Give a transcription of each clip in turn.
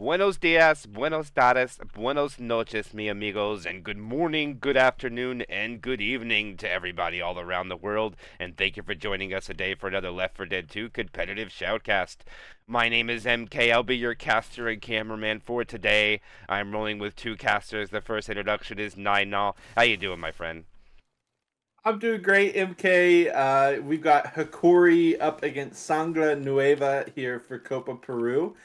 Buenos dias, buenos tardes, buenos noches, mi amigos, and good morning, good afternoon, and good evening to everybody all around the world. And thank you for joining us today for another Left 4 Dead 2 competitive shoutcast. My name is MK. I'll be your caster and cameraman for today. I'm rolling with two casters. The first introduction is Nine. How you doing, my friend? I'm doing great, MK. We've got Hokori up against Sangre Nueva here for Copa Peru.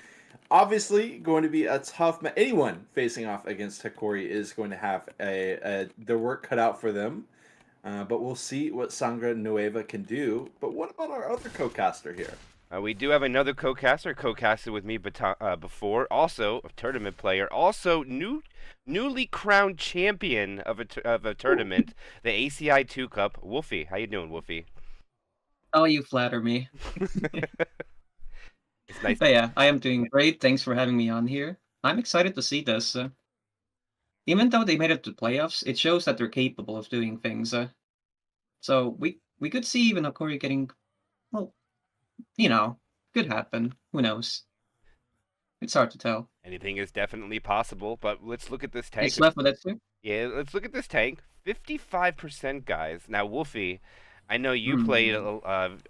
Obviously, going to be a tough match. Anyone facing off against Hokori is going to have their work cut out for them. But we'll see what Sangre Nueva can do. But what about our other co-caster here? We do have another co-casted with me before, also a tournament player, also newly crowned champion of a tournament, the ACI 2 Cup, Wolfi. How you doing, Wolfi? Oh, you flatter me. It's nice. But yeah, I am doing great. Thanks for having me on here. I'm excited to see this. Even though they made it to playoffs, it shows that they're capable of doing things. So we could see even Okori getting, well, could happen. Who knows? It's hard to tell. Anything is definitely possible, but let's look at this tank. It's left with it too. Yeah, let's look at this tank. 55%, guys. Now, Wolfie, I know you played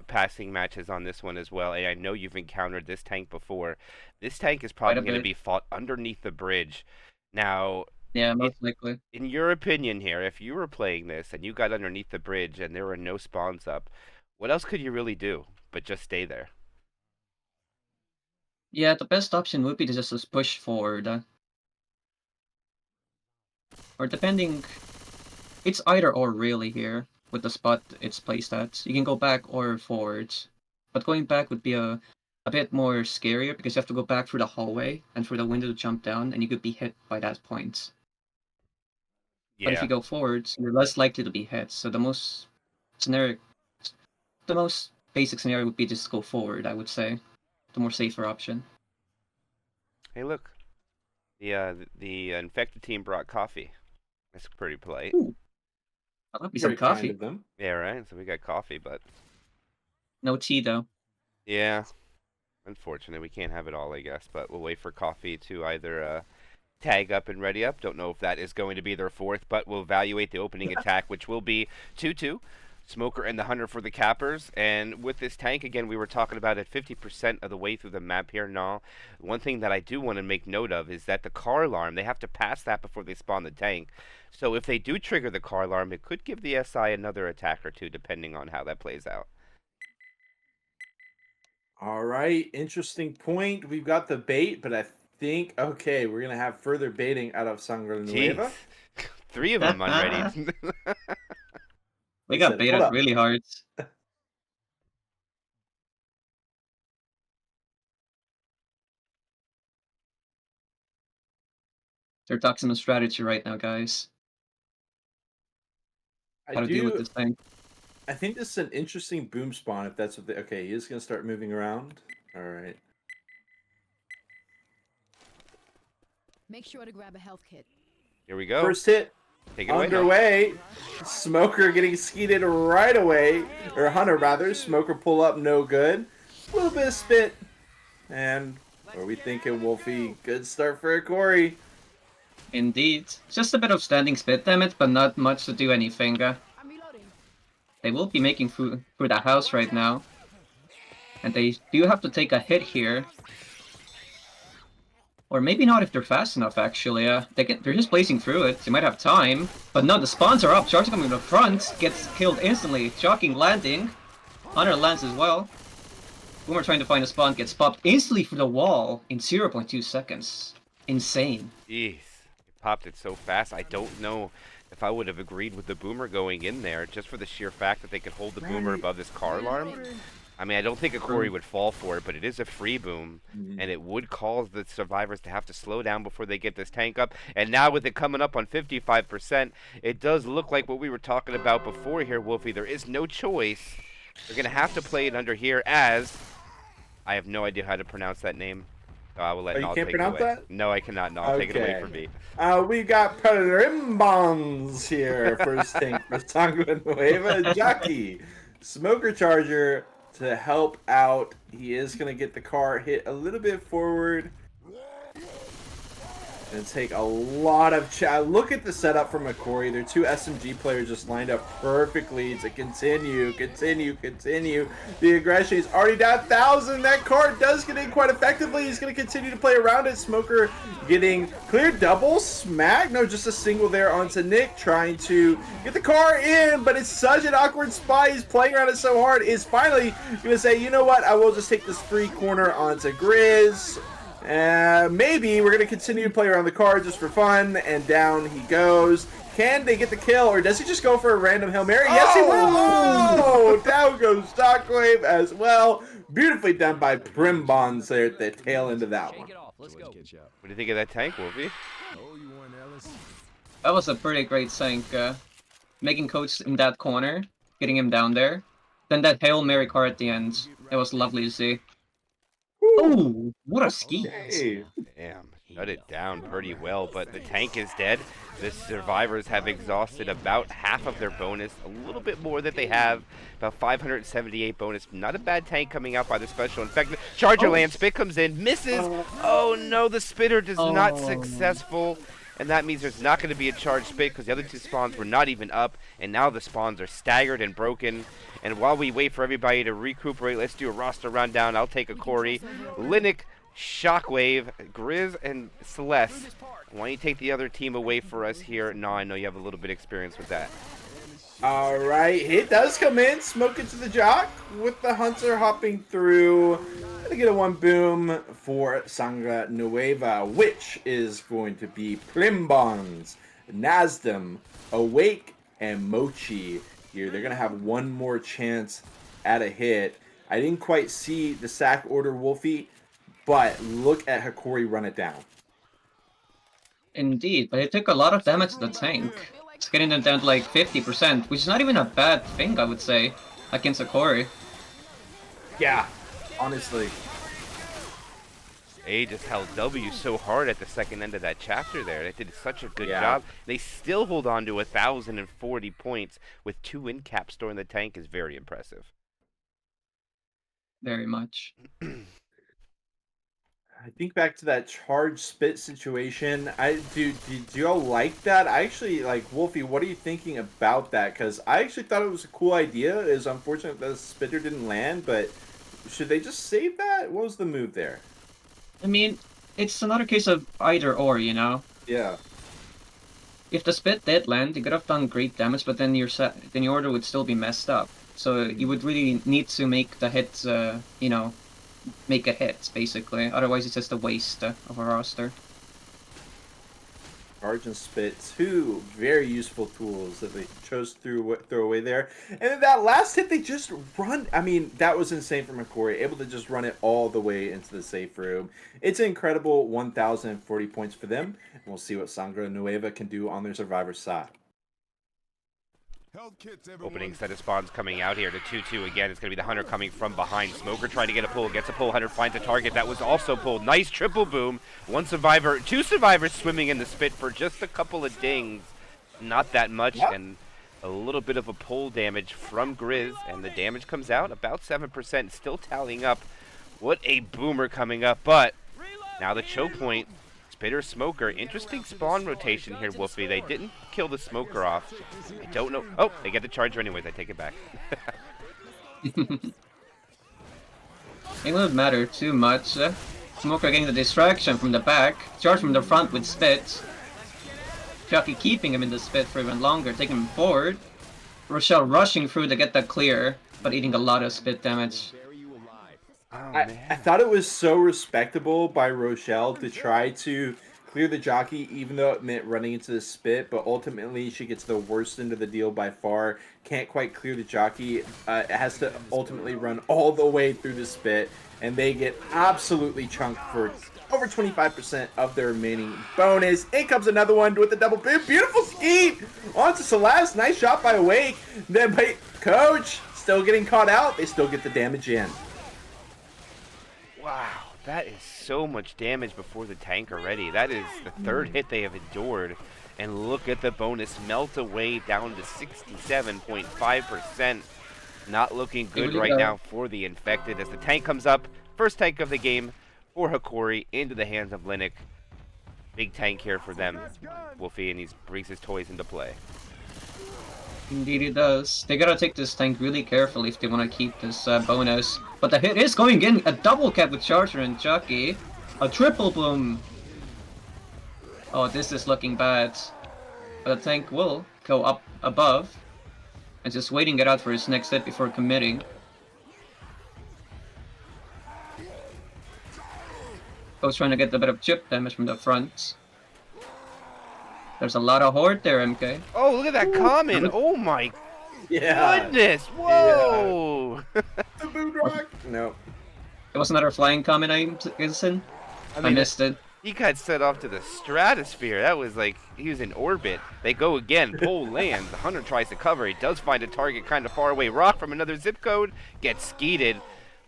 passing matches on this one as well, and I know you've encountered this tank before. This tank is probably going to be fought underneath the bridge. Now, yeah, most likely. In your opinion here, if you were playing this and you got underneath the bridge and there were no spawns up, what else could you really do but just stay there? Yeah, the best option would be to just push forward. Or depending, it's either or really here with the spot it's placed at. You can go back or forwards, but going back would be a bit more scarier because you have to go back through the hallway and through the window to jump down, and you could be hit by that point. Yeah. But if you go forwards, you're less likely to be hit. So the most basic scenario would be just go forward, I would say. The more safer option. Hey, look. The infected team brought coffee. That's pretty polite. Ooh. I'll have me some coffee. Kind of them. Yeah, right? So we got coffee, but... No tea, though. Yeah. Unfortunately, we can't have it all, I guess. But we'll wait for coffee to either tag up and ready up. Don't know if that is going to be their fourth, but we'll evaluate the opening attack, which will be 2-2. Smoker and the Hunter for the cappers. And with this tank, again, we were talking about it 50% of the way through the map here now. One thing that I do want to make note of is that the car alarm, they have to pass that before they spawn the tank. So if they do trigger the car alarm, it could give the SI another attack or two, depending on how that plays out. All right, interesting point. We've got the bait, but I think, okay, we're going to have further baiting out of Sangre Nueva. 3 of them unready. We got baited really hard. They're talking a strategy right now, guys. How to deal with this thing. I think this is an interesting boom spawn if that's what they... Okay, he is going to start moving around. All right. Make sure to grab a health kit. Here we go. First hit. Take it away. Underway. Smoker getting skeeted right away. Or Hunter, rather. Smoker pull up, no good. A little bit of spit. And what are we thinking, Wolfie? Good start for Hokori. Indeed. Just a bit of standing spit damage, but not much to do anything. They will be making through the house right now. And they do have to take a hit here. Or maybe not if they're fast enough, actually. They're just blazing through it. They might have time. But no, the spawns are up. Charge coming to the front. Gets killed instantly. Shocking landing. Hunter lands as well. Boomer trying to find a spawn. Gets popped instantly through the wall in 0.2 seconds. Insane. Jeez. It popped it so fast. I don't know if I would have agreed with the Boomer going in there, just for the sheer fact that they could hold the Boomer above this car alarm. I mean, I don't think Hokori would fall for it, but it is a free boom, and it would cause the survivors to have to slow down before they get this tank up. And now with it coming up on 55%, it does look like what we were talking about before here, Wolfie. There is no choice. They're going to have to play it under here as... I have no idea how to pronounce that name. So I will let Nal take it away. You can't pronounce that? No, I cannot. Nal, take it away from me. We got Predator Imbongs here. First tank for Sangre Nueva. Jockey. Smoker Charger to help out. He is going to get the car hit a little bit forward. Gonna take a lot of look at the setup from Hokori. Their two SMG players just lined up perfectly to continue. The aggression is already down 1,000. That card does get in quite effectively. He's gonna continue to play around it. Smoker getting cleared, double smack. No, just a single there onto Nick, trying to get the car in, but it's such an awkward spot. He's playing around it so hard. Is finally gonna say, you know what? I will just take this free corner onto Grizz. Maybe we're going to continue to play around the card just for fun, and down he goes. Can they get the kill, or does he just go for a random Hail Mary? Yes, he will! Oh, down goes Shockwave as well. Beautifully done by Primbons there at the tail end of that one. What do you think of that tank, Wolfi? That was a pretty great sync. Making Coach in that corner, getting him down there. Then that Hail Mary card at the end. It was lovely to see. Oh, what a ski! Hey. Damn, shut it down pretty well, but the tank is dead. The survivors have exhausted about half of their bonus, a little bit more that they have, about 578 bonus. Not a bad tank coming out by the special. In fact, Charger land, Spit comes in, misses. Oh no, the Spitter does not successful. And that means there's not going to be a charged Spit because the other two spawns were not even up. And now the spawns are staggered and broken. And while we wait for everybody to recuperate, let's do a roster rundown. I'll take Hokori, Linux, Shockwave, Grizz, and Celeste. Why don't you take the other team away for us here? No, I know you have a little bit of experience with that. All right, hit does come in. Smoke into the Jock with the Hunter hopping through. Gonna get a one boom for Sangre Nueva, which is going to be Primbons, Nasdem, Awake, and Mochi here. They're gonna have one more chance at a hit. I didn't quite see the sack order, Wolfie, but look at Hokori run it down. Indeed, but it took a lot of damage to the tank. It's getting them down to like 50%, which is not even a bad thing, I would say, against Hokori. Yeah, honestly. They just held W so hard at the second end of that chapter there. They did such a good job. They still hold on to 1,040 points with 2 in cap storing the tank is very impressive. Very much. I think back to that charge spit situation. Do y'all like that? I actually like Wolfie. What are you thinking about that? Because I actually thought it was a cool idea. It was unfortunate that the spitter didn't land, but should they just save that? What was the move there? I mean, it's another case of either or, you know. Yeah. If the spit did land, you could have done great damage, but then your order would still be messed up. So you would really need to make the hits, you know, make a hit, basically. Otherwise, it's just a waste of a roster. Charge and spit, two very useful tools that they chose to throw away there. And then that last hit, they just run. I mean, that was insane from Hokori, able to just run it all the way into the safe room. It's an incredible 1,040 points for them. And we'll see what Sangre Nueva can do on their survivor side. Opening set of spawns coming out here to 2-2 again. It's going to be the Hunter coming from behind. Smoker trying to get a pull. Gets a pull. Hunter finds a target. That was also pulled. Nice triple boom. Two survivors swimming in the spit for just a couple of dings. Not that much. Yep. And a little bit of a pull damage from Grizz. And the damage comes out about 7%. Still tallying up. What a boomer coming up. But now the choke point. Spitter, Smoker. Interesting spawn rotation here, Wolfie. They didn't kill the Smoker off. I don't know. Oh, they get the charger anyways. I take it back. It wouldn't matter too much. Smoker getting the distraction from the back. Charge from the front with Spit. Chucky keeping him in the Spit for even longer, taking him forward. Rochelle rushing through to get that clear, but eating a lot of Spit damage. I thought it was so respectable by Rochelle to try to clear the jockey, even though it meant running into the spit, but ultimately she gets the worst end of the deal by far. Can't quite clear the jockey. It has to ultimately run all the way through the spit, and they get absolutely chunked for over 25% of their remaining bonus. In comes another one with the double boom. Beautiful ski onto Celeste. Nice shot by Awake. Then by Coach, still getting caught out. They still get the damage in. Wow, that is so much damage before the tank already. That is the third hit they have endured. And look at the bonus melt away down to 67.5%. Not looking good right now for the infected as the tank comes up. First tank of the game for Hokori into the hands of Linux. Big tank here for them, Wolfi, and he brings his toys into play. Indeed he does. They gotta take this tank really carefully if they want to keep this bonus. But the hit is going in! A double cap with Charger and Jockey. A triple boom! Oh, this is looking bad. But the tank will go up above. And just waiting it out for his next hit before committing. Goes trying to get a bit of chip damage from the front. There's a lot of horde there, MK. Oh, look at that common! Oh my goodness! Whoa! The boot rock? No. It was another flying comment, I'm guessing. I missed it. He got set off to the stratosphere. That was like, he was in orbit. They go again, pole lands. The hunter tries to cover. He does find a target kind of far away. Rock from another zip code. Gets skeeted.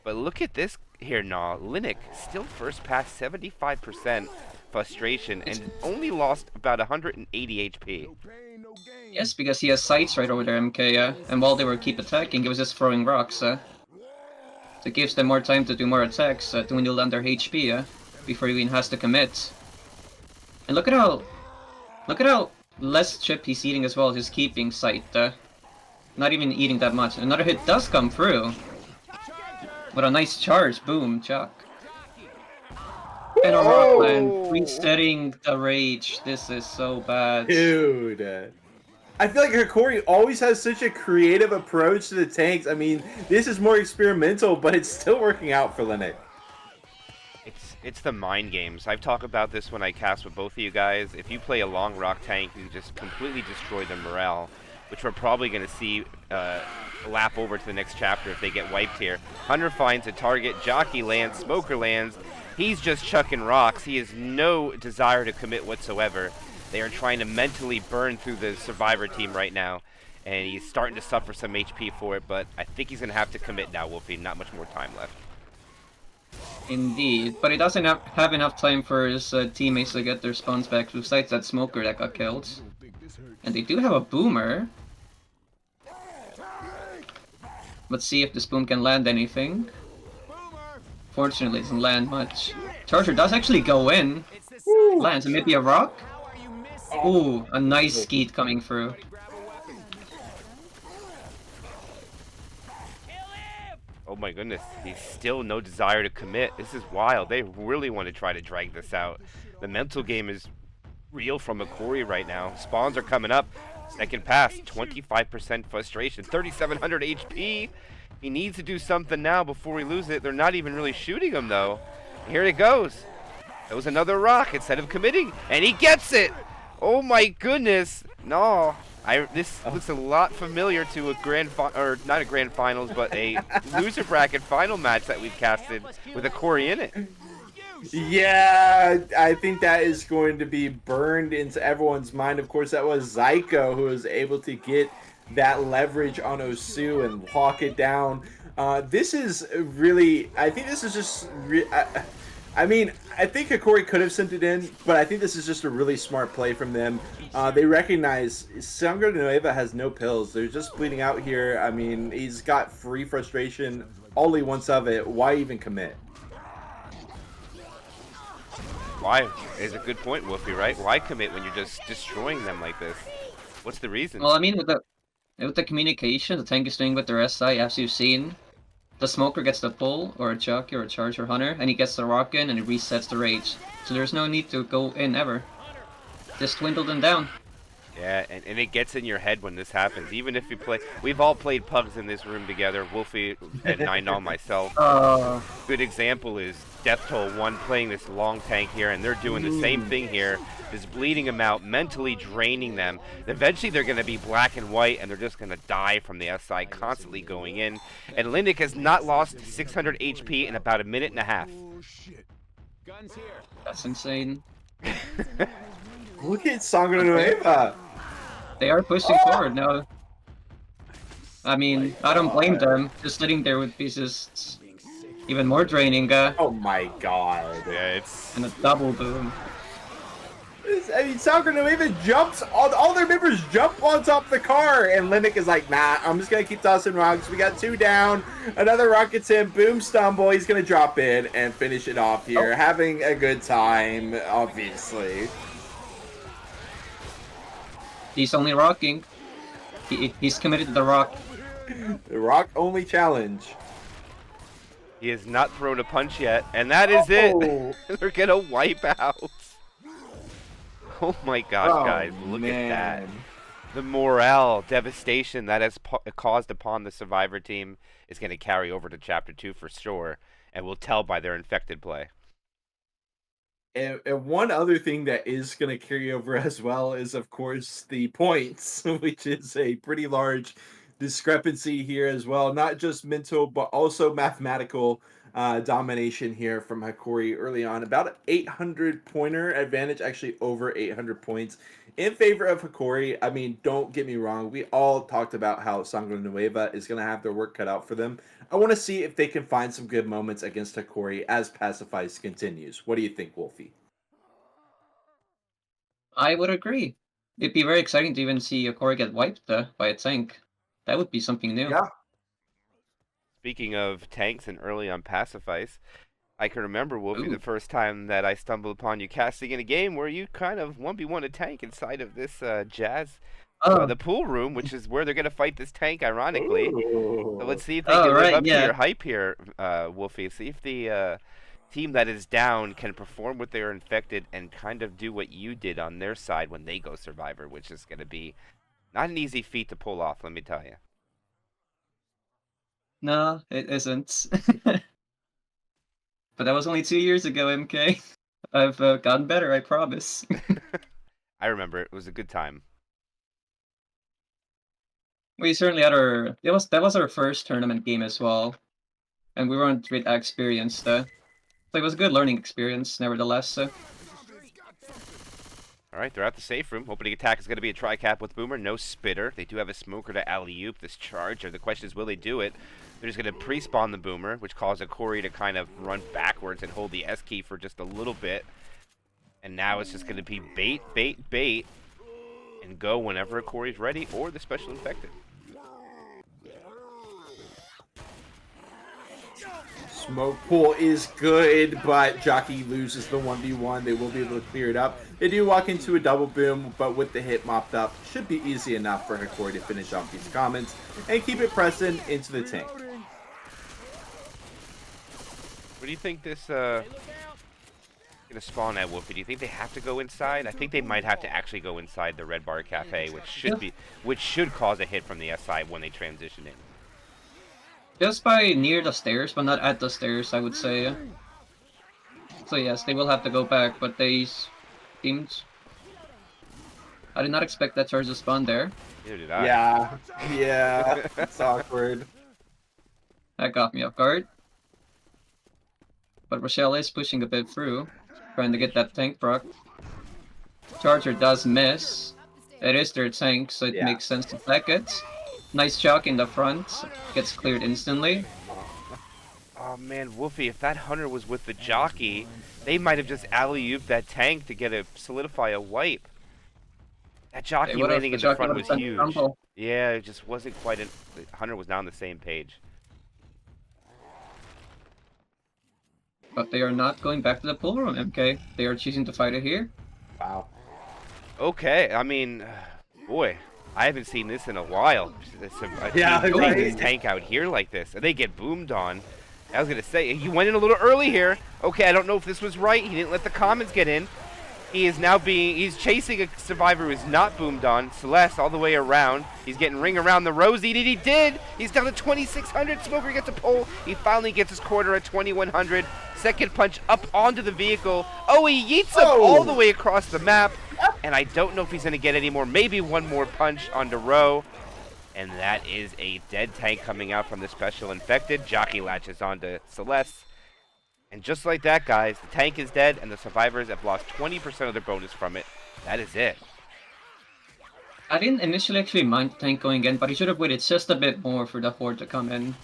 But look at this here, Linux still first pass 75% frustration and only lost about 180 HP. Yes, because he has sights right over there, MK, and while they were keep attacking, he was just throwing rocks, So it gives them more time to do more attacks, to dwindle down their HP, before he even has to commit. And look at how less chip he's eating as well, just keeping sight, not even eating that much. Another hit does come through. What a nice charge, boom, Chuck. And a rockland, resetting the rage. This is so bad. Dude. I feel like Hokori always has such a creative approach to the tanks. I mean, this is more experimental, but it's still working out for Linux. It's the mind games. I've talked about this when I cast with both of you guys. If you play a long rock tank, you just completely destroy the morale, which we're probably going to see lap over to the next chapter if they get wiped here. Hunter finds a target, Jockey lands, Smoker lands. He's just chucking rocks. He has no desire to commit whatsoever. They are trying to mentally burn through the survivor team right now, and he's starting to suffer some HP for it, but I think he's going to have to commit now, Wolfi. Not much more time left. Indeed, but he doesn't have enough time for his teammates to get their spawns back, besides that Smoker that got killed. And they do have a Boomer. Let's see if this boom can land anything. Fortunately, it doesn't land much. Charger does actually go in. Lands, and maybe a rock? Ooh, a nice skeet coming through. Oh my goodness, he's still no desire to commit. This is wild. They really want to try to drag this out. The mental game is real from Hokori right now. Spawns are coming up. Second pass, 25% frustration, 3,700 HP. He needs to do something now before we lose it. They're not even really shooting him though. Here it goes. That was another rock instead of committing, and he gets it. Oh my goodness. No. This looks a lot familiar to a not a grand finals, but a loser bracket final match that we've casted with Hokori in it. Yeah, I think that is going to be burned into everyone's mind. Of course, that was Zyko who was able to get that leverage on Osu and lock it down. This is really, I think this is just, I mean, I think Hokori could have sent it in, but I think this is just a really smart play from them. They recognize Sangre Nueva has no pills. They're just bleeding out here. I mean, he's got free frustration. All he wants of it. Why even commit? Why is a good point, Wolfi, right? Why commit when you're just destroying them like this? What's the reason? Well, I mean, with the communication the tank is doing with their SI, as you've seen, the Smoker gets the pull, or a Jockey, or a Charge, or Hunter, and he gets the rock in, and it resets the rage. So there's no need to go in ever. Just dwindle them down. Yeah, and it gets in your head when this happens. Even if you play, we've all played pugs in this room together. Wolfi and Nine myself. Good example is Death Toll 1 playing this long tank here, and they're doing the same thing here. Just bleeding them out, mentally draining them. Eventually they're going to be black and white, and they're just going to die from the SI constantly going in. And Lindic has not lost 600 HP in about a minute and a half. That's insane. Look at Sangre Nueva. They are pushing forward now. I mean, I don't blame them. Just sitting there would be just even more draining. Oh my god. Yeah, it's... And a double boom. I mean, Sangre Nueva jumps, all their members jump on top of the car, and Limbic is like, nah, I'm just going to keep tossing rocks. We got 2 down. Another rock gets in. Boom, stumble. He's going to drop in and finish it off here. Oh. Having a good time, obviously. He's only rocking. He's committed to the rock. The rock only challenge. He has not thrown a punch yet, and that is it. They're going to wipe out. Oh my gosh, guys, look at that. The morale, devastation that has caused upon the Survivor team is going to carry over to Chapter 2 for sure, and we'll tell by their infected play. And one other thing that is going to carry over as well is, of course, the points, which is a pretty large discrepancy here as well. Not just mental, but also mathematical domination here from Hokori early on. About an 800 pointer advantage, actually over 800 points in favor of Hokori. I mean, don't get me wrong. We all talked about how Sangre Nueva is going to have their work cut out for them. I want to see if they can find some good moments against Hokori as Passifice continues. What do you think, Wolfi? I would agree. It'd be very exciting to even see Hokori get wiped by a tank. That would be something new. Yeah. Speaking of tanks and early on Passifice, I can remember, Wolfie, Ooh. the first time that I stumbled upon you casting in a game where you kind of 1v1 a tank inside of this Jazz, the pool room, which is where they're going to fight this tank, ironically. So let's see if they can live up to your hype here, Wolfie. See if the team that is down can perform with their infected and kind of do what you did on their side when they go Survivor, which is going to be not an easy feat to pull off, let me tell you. No, it isn't. But that was only 2 years ago, MK. I've gotten better, I promise. I remember it was a good time. We certainly had that was our first tournament game as well, and we weren't really experienced. So it was a good learning experience, nevertheless. All right, they're at the safe room. Opening attack is going to be a tri-cap with Boomer. No spitter. They do have a smoker to alley-oop this charger. The question is, will they do it? They're just going to pre-spawn the Boomer, which causes Hokori to kind of run backwards and hold the S key for just a little bit. And now it's just going to be bait, bait, bait, and go whenever Hokori's ready or the special infected. Smoke pool is good, but Jockey loses the 1v1. They will be able to clear it up. They do walk into a double boom, but with the hit mopped up, should be easy enough for Hokori to finish off these comments and keep it pressing into the tank. What do you think this gonna spawn at, Wolfie? Do you think they have to go inside? I think they might have to actually go inside the Red Bar Cafe, which should cause a hit from the SI when they transition in. Just by near the stairs, but not at the stairs, I would say. So yes, they will have to go back, but they seemed... I did not expect that charge to spawn there. Neither did I. Yeah, it's awkward. That got me off guard. But Rochelle is pushing a bit through, trying to get that tank proc. Charger does miss. It is their tank, so it makes sense to back it. Nice chock in the front, gets cleared instantly. Oh man, Wolfie, if that hunter was with the jockey, they might have just alley-ooped that tank to get solidify a wipe. That jockey landing in the front was huge. Yeah, it just wasn't quite the hunter was not on the same page. But they are not going back to the pool room, MK. They are choosing to fight it here. Wow. Okay, I mean, boy, I haven't seen this in a while. Yeah, right. This tank out here like this, and they get boomed on. I was gonna say, he went in a little early here. Okay, I don't know if this was right. He didn't let the comments get in. He is now he's chasing a survivor who is not boomed on. Celeste all the way around. He's getting ring around the rosy. He did. He's down to 2,600. Smoker gets a pull. He finally gets his quarter at 2,100. Second punch up onto the vehicle. Oh, he yeets him all the way across the map. And I don't know if he's going to get any more. Maybe one more punch onto Row. And that is a dead tank coming out from the special infected. Jockey latches onto Celeste. And just like that, guys, the tank is dead, and the survivors have lost 20% of their bonus from it. That is it. I didn't initially actually mind the tank going in, but he should have waited just a bit more for the horde to come in.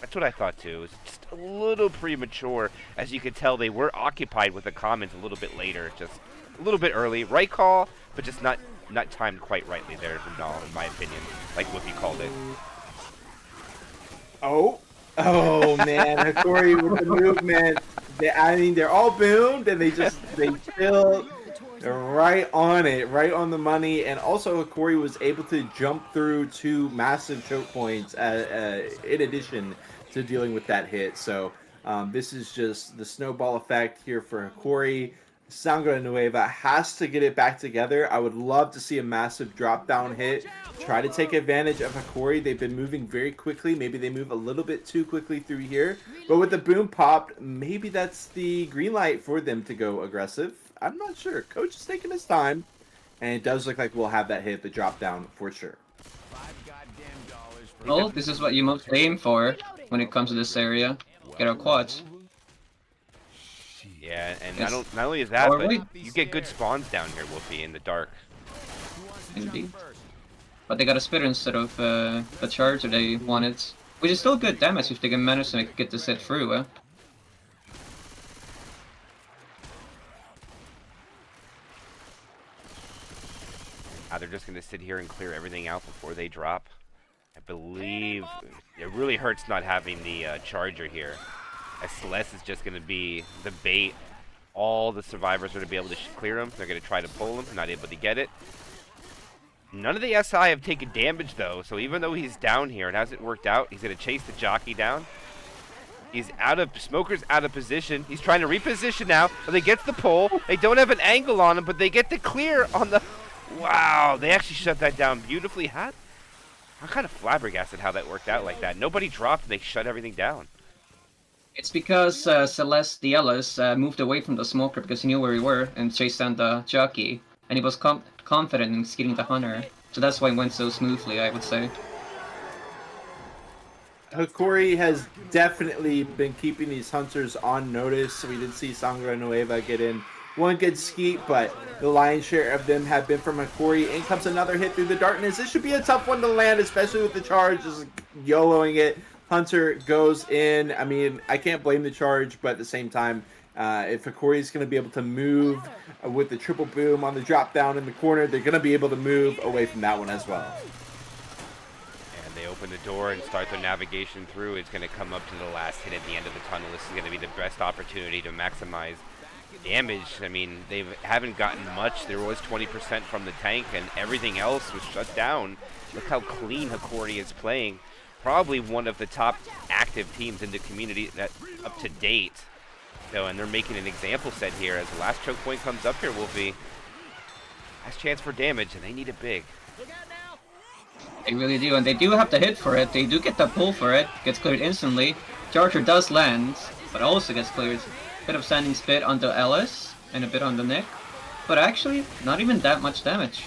That's what I thought too. It was just a little premature. As you could tell, they were occupied with the comments a little bit later. Just a little bit early. Right call, but just not timed quite rightly there from Dahl, in my opinion. Like Wolfi called it. Oh man, Hokori with the movement. I mean, they're all boomed and they chill right on it, right on the money. And also, Hokori was able to jump through 2 massive choke points in addition to dealing with that hit. So this is just the snowball effect here for Hokori. Sangre Nueva has to get it back together. I would love to see a massive drop down hit. Try to take advantage of Hokori. They've been moving very quickly. Maybe they move a little bit too quickly through here. But with the boom popped, maybe that's the green light for them to go aggressive. I'm not sure. Coach is taking his time. And it does look like we'll have that hit, the drop down for sure. Well, this is what you mostly aim for when it comes to this area. Get our quads. Yeah, and Yes. not only is that, Or but wait. you get good spawns down here, Wolfi, in the dark. Indeed. But they got a spitter instead of the charger they wanted. Which is still good damage if they can manage to get this hit through, They're just going to sit here and clear everything out before they drop. I believe it really hurts not having the charger here. As Celeste is just going to be the bait. All the survivors are going to be able to clear him. They're going to try to pull him. Not able to get it. None of the SI have taken damage, though. So even though he's down here, it hasn't worked out. He's going to chase the jockey down. He's out of... Smoker's out of position. He's trying to reposition now. But they get the pull. They don't have an angle on him, but they get the clear on the... Wow, they actually shut that down beautifully. I'm kind of flabbergasted how that worked out like that. Nobody dropped, and they shut everything down. It's because Celeste the Ellis moved away from the smoker because he knew where we were and chased down the jockey. And he was confident in getting the hunter. So that's why it went so smoothly, I would say. Hokori has definitely been keeping these hunters on notice. We did see Sangre Nueva get in one good skeet, but the lion's share of them have been from Hokori. In comes another hit through the darkness. This should be a tough one to land, especially with the charge, just YOLOing it. Hunter goes in. I mean, I can't blame the charge, but at the same time, if Hokori is going to be able to move with the triple boom on the drop down in the corner, they're going to be able to move away from that one as well. And they open the door and start their navigation through. It's going to come up to the last hit at the end of the tunnel. This is going to be the best opportunity to maximize damage. I mean, they haven't gotten much. There was 20% from the tank, and everything else was shut down. Look how clean Hokori is playing. Probably one of the top active teams in the community that up to date. So, and they're making an example set here as the last choke point comes up here. Wolfi. Last chance for damage, and they need it big. They really do, and they do have the hit for it. They do get the pull for it. Gets cleared instantly. Charger does land, but also gets cleared. Bit of standing spit on the Ellis, and a bit on the Nick. But actually, not even that much damage.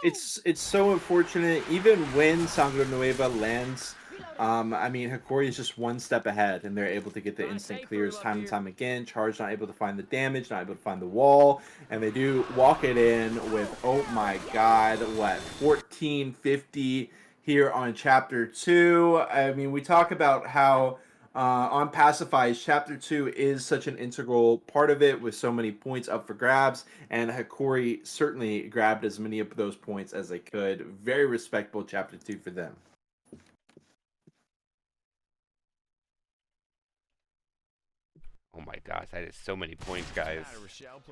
It's so unfortunate. Even when Sangre Nueva lands, I mean, Hokori is just one step ahead, and they're able to get the instant clears time and time again. Charge not able to find the damage, not able to find the wall, and they do walk it in with, oh my god, what, 1450 here on Chapter 2. I mean, we talk about how on Passifice, Chapter 2 is such an integral part of it with so many points up for grabs, and Hokori certainly grabbed as many of those points as they could. Very respectable Chapter 2 for them. Oh my gosh, that is so many points, guys.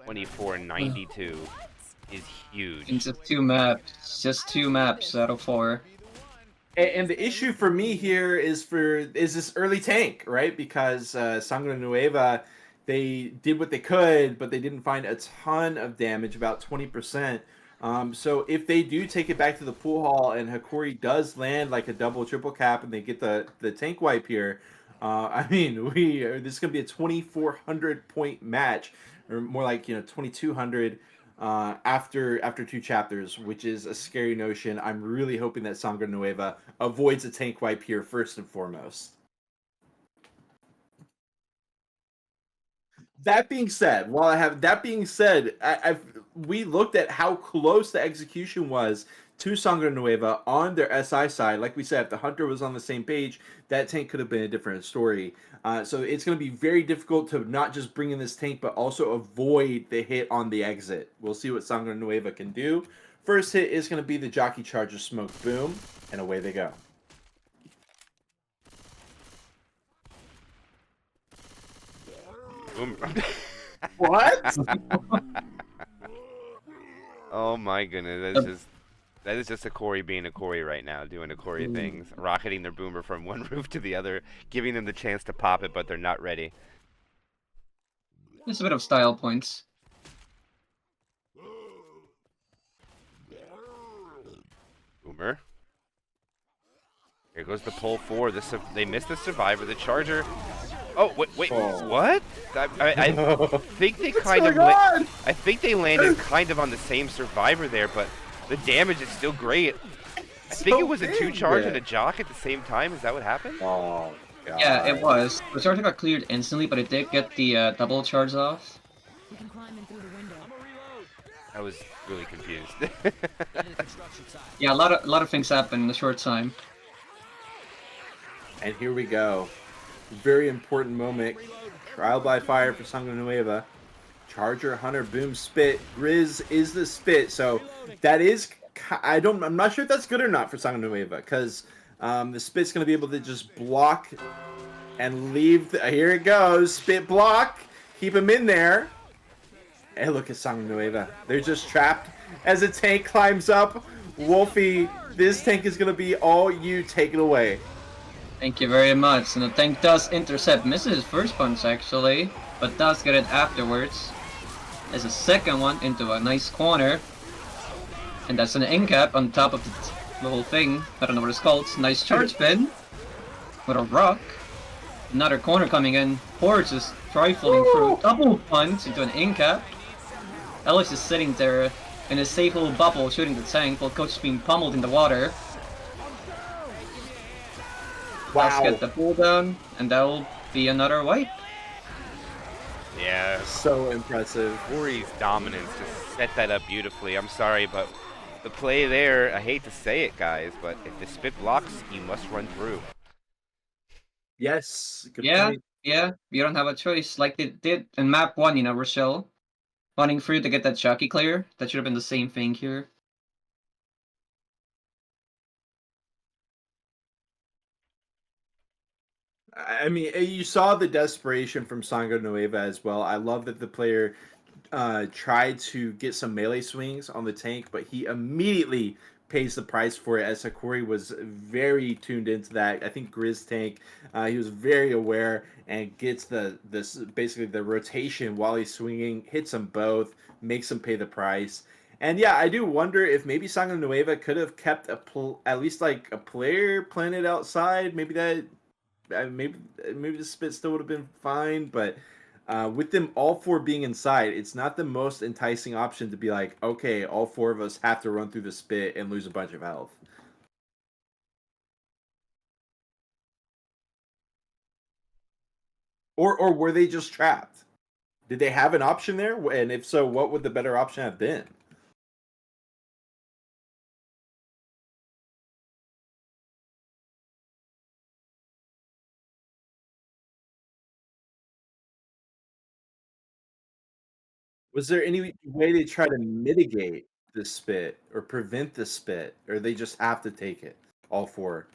24-92 is huge. In just 2 maps. Just 2 maps out of 4. And the issue for me here is this early tank, right? Because Sangre Nueva, they did what they could, but they didn't find a ton of damage, about 20%. So if they do take it back to the pool hall and Hokori does land like a double, triple cap and they get the tank wipe here, I mean, this is going to be a 2,400 point match, or more like, 2,200 after 2 chapters, which is a scary notion. I'm really hoping that Sangre Nueva avoids a tank wipe here first and foremost. That being said, we looked at how close the execution was to Sangre Nueva on their SI side. Like we said, if the Hunter was on the same page, that tank could have been a different story. So it's going to be very difficult to not just bring in this tank, but also avoid the hit on the exit. We'll see what Sangre Nueva can do. First hit is going to be the Jockey Charger Smoke Boom, and away they go. Boom. What? Oh my goodness, that is just Hokori being Hokori right now, doing Hokori things, rocketing their boomer from one roof to the other, giving them the chance to pop it, but they're not ready. Just a bit of style points. Boomer. Here goes the pull 4. They missed the survivor. The charger. Oh wait, Oh. what? I think they I think they landed kind of on the same survivor there, but the damage is still great. I think it was a 2-charge and a jock at the same time. Is that what happened? Oh, God. Yeah, it was. The charger got cleared instantly, but it did get the double charge off. You can climb in through the window. I was really confused. Yeah, a lot of things happen in a short time. And here we go. Very important moment. Trial by fire for Sangre Nueva. Charger, Hunter, Boom, Spit. Grizz is the Spit. So that is... I'm not sure if that's good or not for Sangre Nueva. Because the Spit's going to be able to just block and leave... Here it goes. Spit block. Keep him in there. And look at Sangre Nueva. They're just trapped as a tank climbs up. Wolfi, this tank is going to be all you. Take it away. Thank you very much. And the tank does intercept. Misses his first punch, actually, but does get it afterwards. There's a second one into a nice corner. And that's an end cap on top of the whole thing. I don't know what it's called. Nice charge spin. With a rock. Another corner coming in. Horse is trifling through. Double punch into an end cap. Ellis is sitting there in a safe little bubble shooting the tank while Coach is being pummeled in the water. Wow. Let's get the pull down, and that'll be another wipe. Yeah. So impressive. Hokori's dominance just set that up beautifully. I'm sorry, but the play there, I hate to say it, guys, but if the Spit blocks, you must run through. Yes. Good Yeah, point. yeah, you don't have a choice. Like they did in map 1, Rochelle. Running through to get that jockey clear. That should have been the same thing here. I mean, you saw the desperation from Sangre Nueva as well. I love that the player tried to get some melee swings on the tank, but he immediately pays the price for it, as Hokori was very tuned into that. I think Grizz tank, he was very aware and gets basically the rotation while he's swinging, hits them both, makes them pay the price. And yeah, I do wonder if maybe Sangre Nueva could have kept at least like a player planted outside. Maybe that. Maybe the Spit still would have been fine, but with them all 4 being inside, it's not the most enticing option to be like, okay, all 4 of us have to run through the Spit and lose a bunch of health. Or were they just trapped? Did they have an option there? And if so, what would the better option have been? Was there any way to try to mitigate the Spit or prevent the Spit, or they just have to take it, all 4?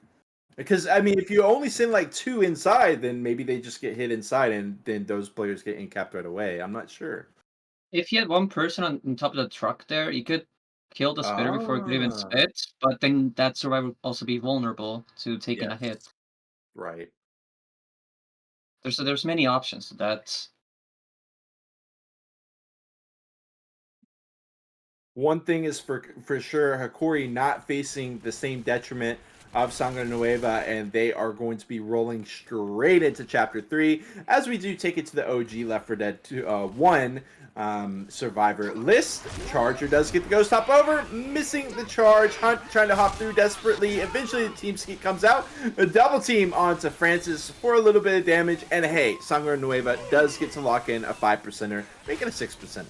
Because, I mean, if you only send like 2 inside, then maybe they just get hit inside and then those players get incapped right away. I'm not sure. If you had one person on top of the truck there, you could kill the spitter before it could even Ah. spit, but then that survivor would also be vulnerable to taking a Yes. hit. Right. There's many options to that. One thing is for sure, Hokori not facing the same detriment of Sangre Nueva, and they are going to be rolling straight into Chapter 3, as we do take it to the OG Left 4 Dead 1 survivor list. Charger does get the ghost hop over, missing the charge. Hunt trying to hop through desperately. Eventually, the team ski comes out. A double team onto Francis for a little bit of damage, and hey, Sangre Nueva does get to lock in a 5%er, making a 6%er.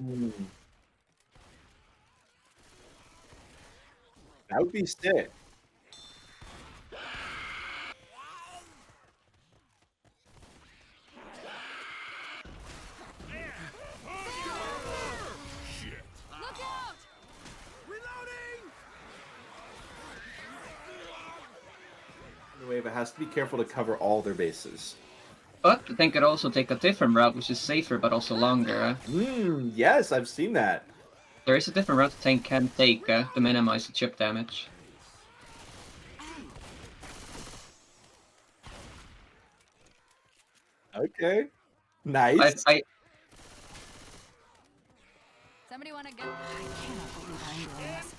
Mm. That would be sick. Look out! Nueva has to be careful to cover all their bases. But the tank could also take a different route, which is safer but also longer. Yes, I've seen that. There is a different route the tank can take to minimize the chip damage. Okay. Nice. Somebody want to go? I cannot believe I'm doing this.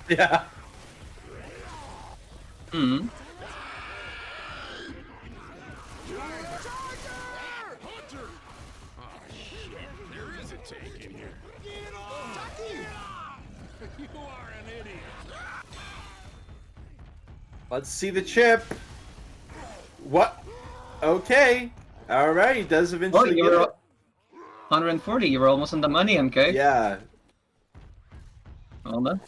Yeah. Hmm. Let's see the chip. What? Okay. All right. He does Oh, eventually you get were it. 140. You were almost on the money, MK. Yeah. Hold on.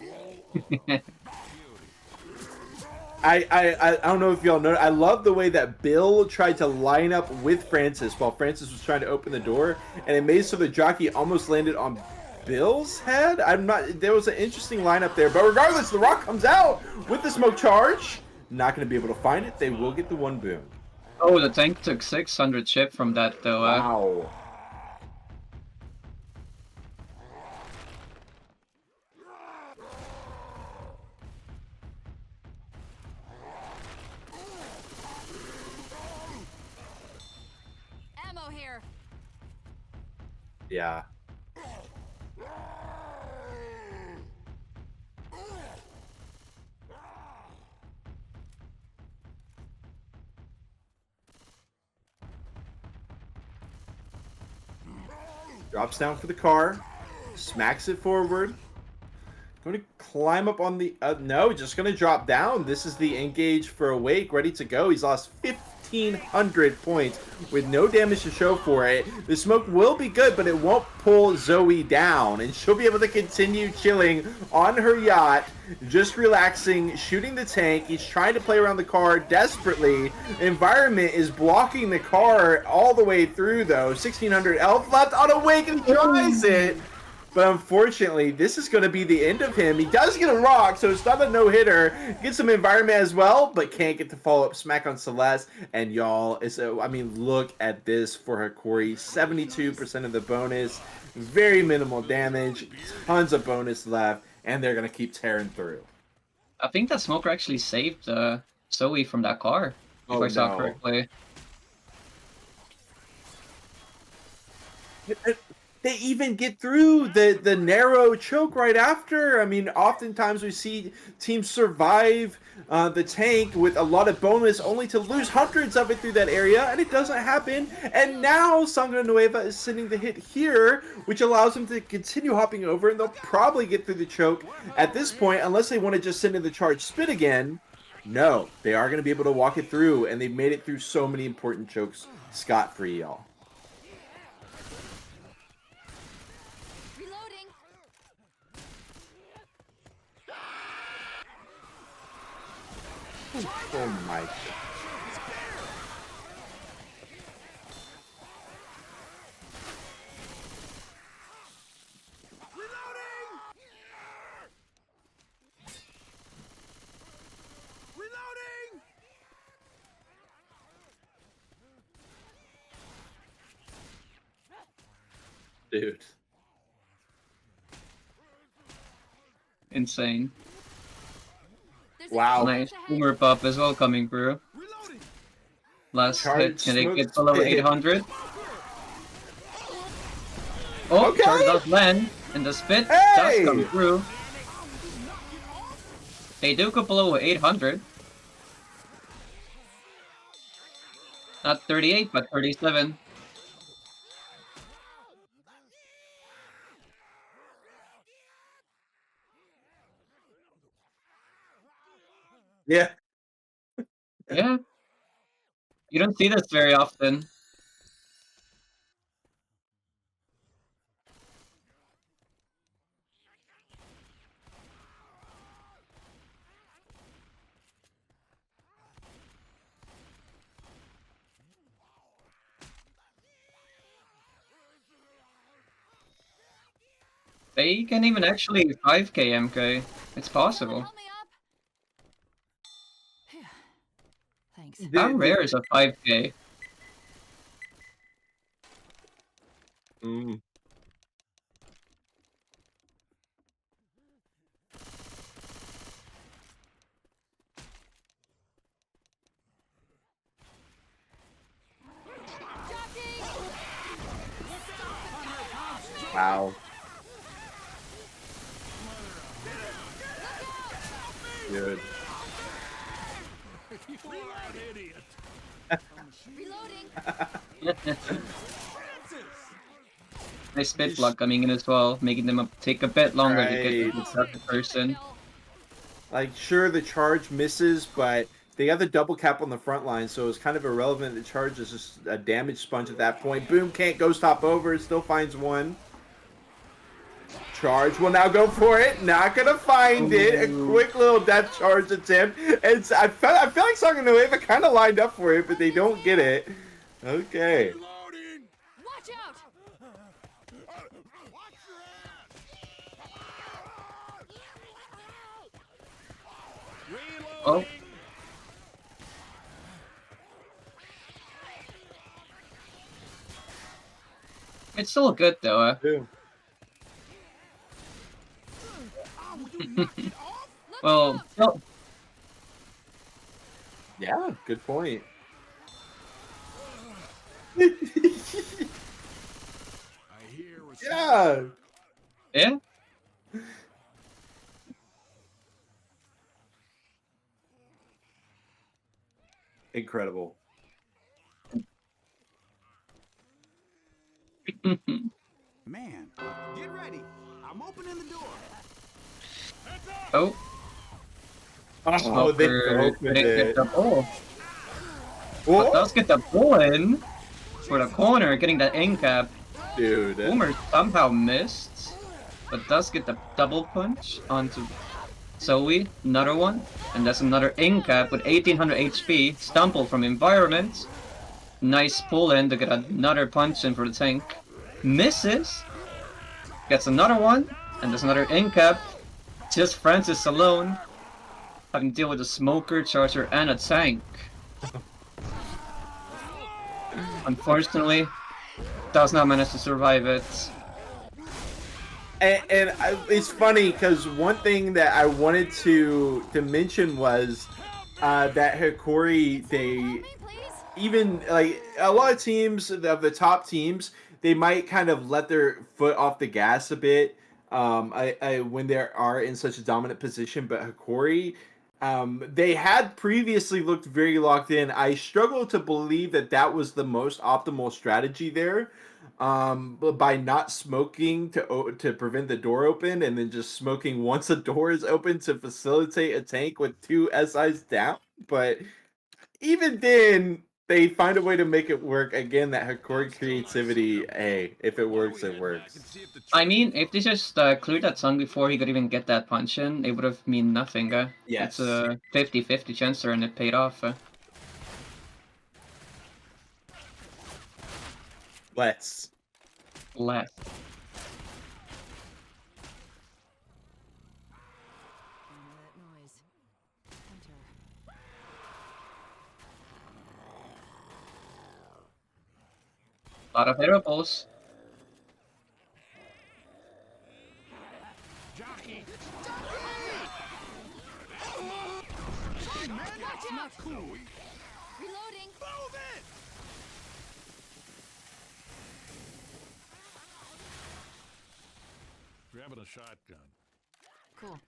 I don't know if y'all know. I love the way that Bill tried to line up with Francis while Francis was trying to open the door, and it made so the jockey almost landed on Bill's head. I'm not. There was an interesting lineup there, but regardless, the Rock comes out with the smoke charge. Not going to be able to find it. They will get the one boom. Oh, the tank took 600 chip from that, though. Wow. Ammo here. Yeah. Drops down for the car. Smacks it forward. Going to climb up on the... no, just going to drop down. This is the engage for Awake. Ready to go. He's lost 1,500 points with no damage to show for it. The smoke will be good, but it won't pull Zoe down. And she'll be able to continue chilling on her yacht. Just relaxing, shooting the tank. He's trying to play around the car desperately. Environment is blocking the car all the way through, though. 1,600 health left on Awake and tries it. But unfortunately, this is going to be the end of him. He does get a rock, so it's not a no-hitter. Gets some environment as well, but can't get the follow-up smack on Celeste. And y'all, I mean, look at this for Hokori. 72% of the bonus. Very minimal damage. Tons of bonus left. And they're going to keep tearing through. I think that smoker actually saved Zoe from that car, if I saw correctly. They even get through the narrow choke right after. I mean, oftentimes we see teams survive the tank with a lot of bonus only to lose hundreds of it through that area, and it doesn't happen. And now Sangre Nueva is sending the hit here, which allows them to continue hopping over, and they'll probably get through the choke at this point, unless they want to just send in the charge spin again. No, they are going to be able to walk it through, and they've made it through so many important chokes scot-free, y'all. Oh my God. Dude. Insane. Wow. Nice. Boomer pop as well coming through. Last hit, can they get below 800? Oh, Okay. charge does land, and the spit Hey! does come through. They do go below 800. Not 38, but 37. Yeah. Yeah. You don't see this very often. They can even actually 5k MK. It's possible. Help me up. Phew. Thanks. How rare is a 5k? Mm. Wow. Good. Reloading. Nice spit block coming in as well, making them take a bit longer to get Right. to the second person. Like, sure, the charge misses, but they got the double cap on the front line, so it's kind of irrelevant. The charge is just a damage sponge at that point. Boom, can't ghost hop over, still finds one. Charge will now go for it. Not gonna find it. A quick little death charge attempt. I feel like Sangre Nueva kind of lined up for it, but they don't get it. Okay. Watch out. Oh. It's still good though. Boom. Well, no, Yeah, good point. Yeah. yeah. Incredible. Man, get ready. I'm opening the door. Oh, Oh, they Smoker opened didn't get it. the pull. But Whoa, does get the pull in for the corner, getting that end cap. dude. Boomer somehow missed, but does get the double punch onto Zoe. Another one, and that's another end cap with 1800 HP. Stumble from environment. Nice pull in to get another punch in for the tank. Misses. Gets another one, and there's another end cap. Just Francis alone, having to deal with a smoker, charger, and a tank. Unfortunately, does not manage to survive it. It's funny because one thing that I wanted to mention was that Hokori, they Me, please. even like a lot of teams of the top teams, they might kind of let their foot off the gas a bit when they are in such a dominant position. But Hokori, they had previously looked very locked in. I struggle to believe that that was the most optimal strategy there. But by not smoking to prevent the door open, and then just smoking once the door is open to facilitate a tank with two SIs down. But even then, they find a way to make it work. Again, that Hokori creativity. Hey, if it works, it works. I mean, if they just cleared that song before he could even get that punch in, it would have mean nothing. Yes. It's a 50-50 chance there, and it paid off. Let's. Left. That noise. Hunter. A lot of hero pulls. Not cool. Reloading. Grabbing a shotgun. Cool.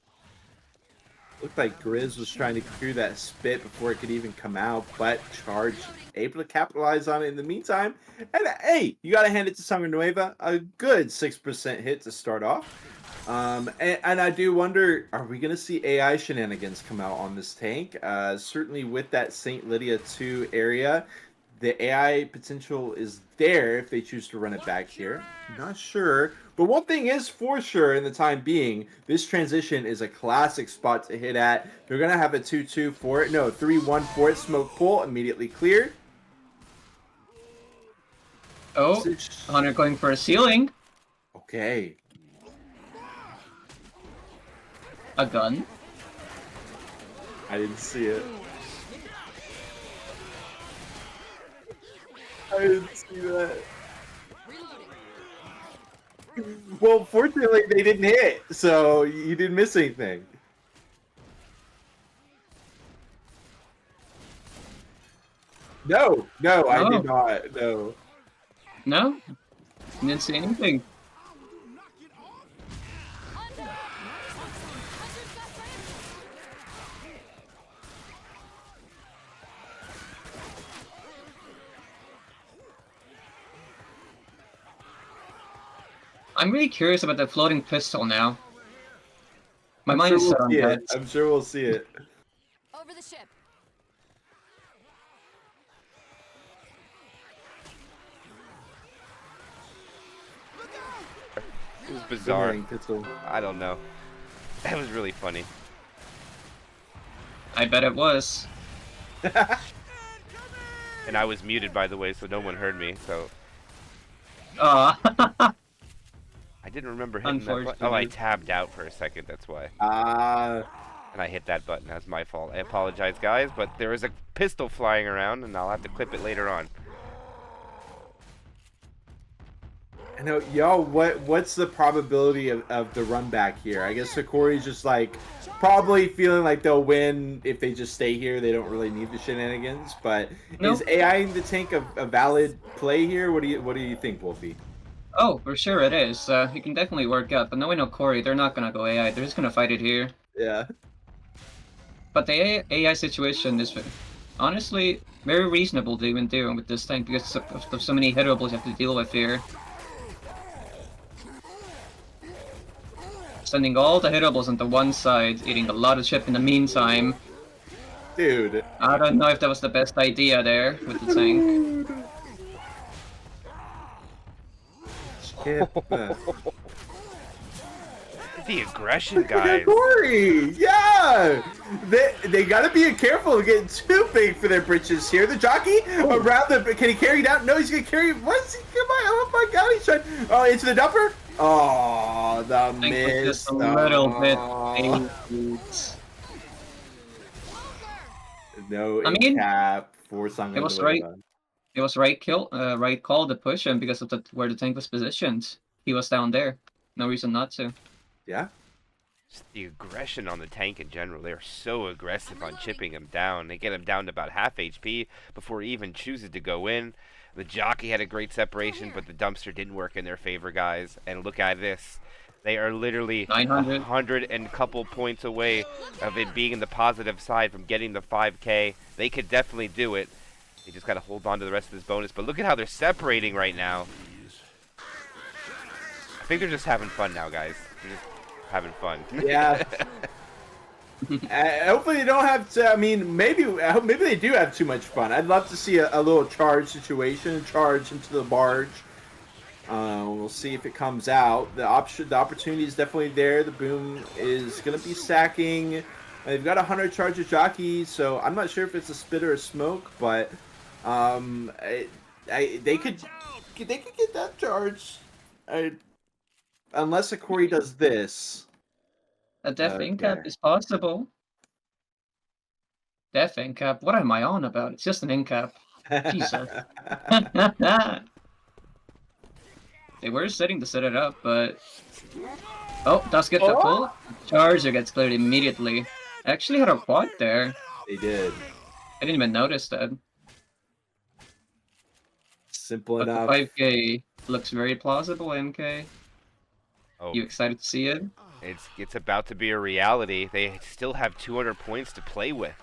Looked like Grizz was trying to clear that spit before it could even come out, but Charge able to capitalize on it in the meantime. And hey, you gotta hand it to Sangre Nueva. A good 6% hit to start off. And I do wonder, are we gonna see AI shenanigans come out on this tank? Certainly with that St. Lydia 2 area, the AI potential is there if they choose to run it back here. Not sure. But one thing is for sure in the time being, this transition is a classic spot to hit at. They're going to have a 2-2 for it. No, 3-1 for it. Smoke pull, immediately cleared. Oh, Hunter going for a ceiling. Okay. A gun? I didn't see it. I didn't see that. Well, fortunately, they didn't hit, so you didn't miss anything. No, I Oh. did not. No. No? Didn't see anything. I'm really curious about the floating pistol now. My mind is set on see that. it. I'm sure we'll see it. Over the ship. It was bizarre. Boomerang pistol. I don't know. That was really funny. I bet it was. And I was muted, by the way, so no one heard me. So Aw. I didn't remember hitting that button. Oh, I Unfortunately. tabbed out for a second. That's why. And I hit that button. That's my fault. I apologize, guys. But there is a pistol flying around, and I'll have to clip it later on. I know, y'all. What's the probability of the run back here? I guess Hokori's just like probably feeling like they'll win if they just stay here. They don't really need the shenanigans. But Nope. is AI in the tank a valid play here? What do you think, Wolfi? Oh, for sure it is. It can definitely work out, but knowing Hokori, they're not gonna go AI. They're just gonna fight it here. Yeah. But the AI situation is honestly very reasonable to even do with this tank because of so many hittables you have to deal with here. Sending all the hittables onto one side, eating a lot of chip in the meantime. Dude. I don't know if that was the best idea there with the tank. The aggression, guys. Hokori! Yeah! They gotta be careful of getting too big for their britches here. The jockey around the... Can he carry it out? No, he's gonna carry... What's he... Oh my god, he's trying... Oh, into the dumper? Oh, the I think miss. it's just a little bit. No I mean, cap for Sangre it was Nueva. It was right call to push him because of where the tank was positioned. He was down there. No reason not to. Yeah? Just the aggression on the tank in general. They're so aggressive on chipping him down. They get him down to about half HP before he even chooses to go in. The jockey had a great separation, but the dumpster didn't work in their favor, guys. And look at this. They are literally 900. 100 and couple points away of it being in the positive side from getting the 5K. They could definitely do it. They just got to hold on to the rest of this bonus. But look at how they're separating right now. I think they're just having fun now, guys. They're just having fun. Yeah. Hopefully they don't have to. I mean, maybe they do have too much fun. I'd love to see a little charge situation, charge into the barge. We'll see if it comes out. The opportunity is definitely there. The boom is gonna be sacking. They've got 100 charge of jockey, so I'm not sure if it's a spit or a smoke, but they could get that charge. Unless Hokori does this. A death Okay. incap is possible. Death incap? What am I on about? It's just an incap. Jesus. They were setting to set it up, but... Oh, does get the pull. Charger gets cleared immediately. Actually had a quad there. They did. I didn't even notice that. Simple But the enough. 5K looks very plausible, MK. Oh, You excited to see it? it's about to be a reality. They still have 200 points to play with.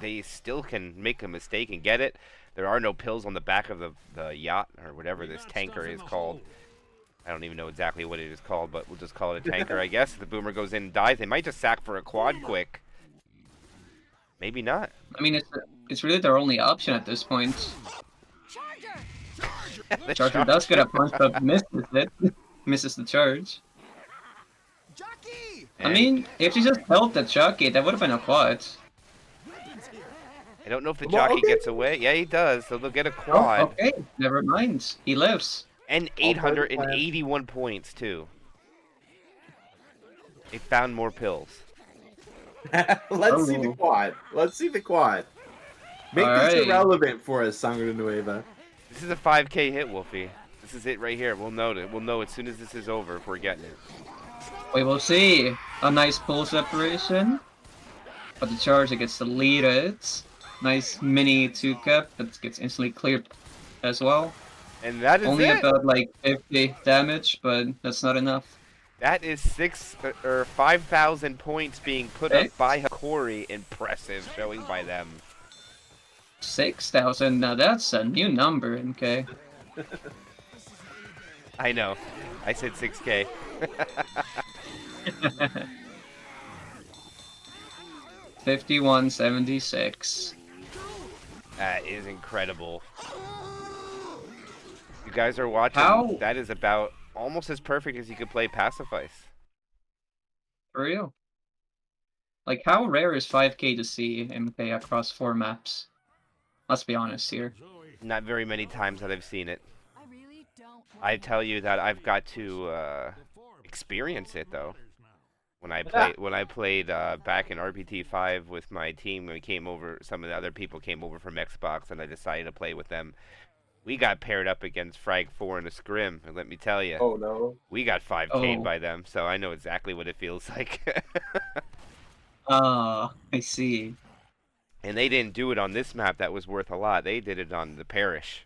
They still can make a mistake and get it. There are no pills on the back of the yacht or whatever this tanker is called. I don't even know exactly what it is called, but we'll just call it a tanker, I guess. If the boomer goes in and dies, they might just sack for a quad quick. Maybe not. I mean, it's really their only option at this point. The Charger does get a punch, but misses it. Misses the charge. I mean, if she just held the jockey, that would have been a quad. I don't know if the Well, jockey okay. gets away. Yeah, he does. So they'll get a Oh, quad. okay, never mind. He lives. And 881 points, too. They found more pills. Let's see the Oh. quad. Let's see the quad. Make this Alright. irrelevant for us, Sangre Nueva. This is a 5K hit, Wolfie. This is it right here. We'll know it. We'll know as soon as this is over if we're getting it. We will see. A nice pull separation. But the charge gets deleted. Nice mini 2-cap that gets instantly cleared as well. And that is Only it. about like 50 damage, but that's not enough. That is 5,000 points being put up by Hokori. Impressive showing by them. 6,000, now that's a new number, MK. I know. I said 6K. 5176. That is incredible. You guys are watching. How? That is about almost as perfect as you could play Passifice. For real. Like, how rare is 5K to see MK across 4 maps? Let's be honest here. Not very many times that I've seen it. I really don't. I tell you that I've got to experience it though. When I played back in RPT5 with my team, we came over. Some of the other people came over from Xbox, and I decided to play with them. We got paired up against Frag 4 in a scrim, and let me tell you, Oh no. we got 5K'd by them. So I know exactly what it feels like. Ah, I see. And they didn't do it on this map that was worth a lot. They did it on the Parish.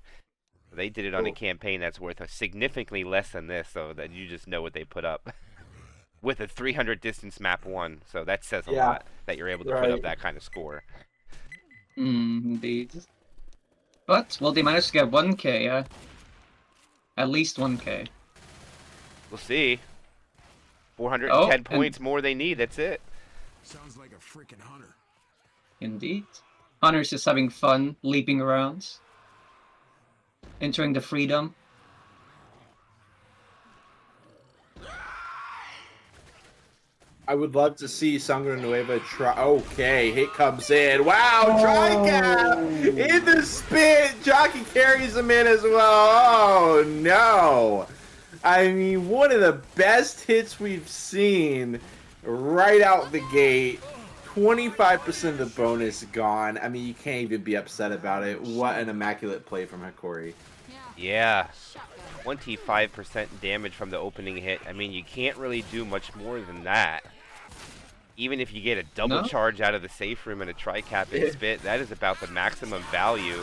They did it on a campaign that's worth significantly less than this, so that you just know what they put up. With a 300 distance map 1, so that says a lot that you're able to put up that kind of score. Indeed. But, well, they managed to get 1K, at least 1K. We'll see. 410 Oh, points more they need, that's it. Sounds like a freaking hunter. Indeed. Hunter's just having fun, leaping around. Entering the freedom. I would love to see Sangre Nueva try. Okay, hit comes in. Wow, try cap in the spit. Jockey carries him in as well. Oh no! I mean, one of the best hits we've seen right out the gate. 25% of the bonus gone. I mean, you can't even be upset about it. What an immaculate play from Hokori. Yeah. 25% damage from the opening hit. I mean, you can't really do much more than that. Even if you get a double charge out of the safe room and a tri-cap and spit, that is about the maximum value.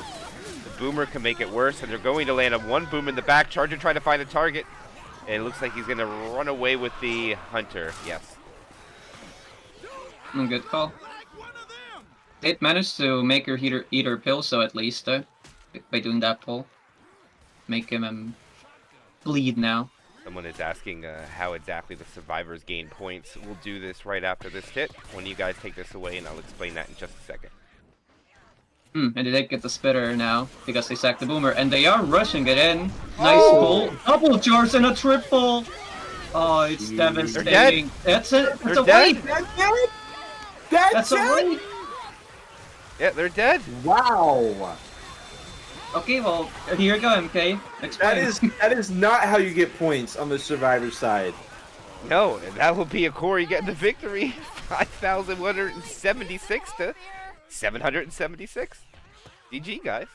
The boomer can make it worse, and they're going to land on one boom in the back. Charger trying to find a target. And it looks like he's going to run away with the hunter. Yes. Good call. It managed to make her eat her pill, so at least, by doing that pull. Make him bleed now. Someone is asking how exactly the survivors gain points. We'll do this right after this hit, when you guys take this away, and I'll explain that in just a second. And they did get the spitter now, because they sacked the boomer, and they are rushing it in. Nice pull. Double charge and a triple! Oh, it's devastating. That's it. That's a dead. wipe! That's a wipe! Yeah, they're dead. Wow. Okay, well, here you go, MK. Explain. That is not how you get points on the survivor side. No, and that will be Hokori getting the victory. 5,176 to 776. GG, guys.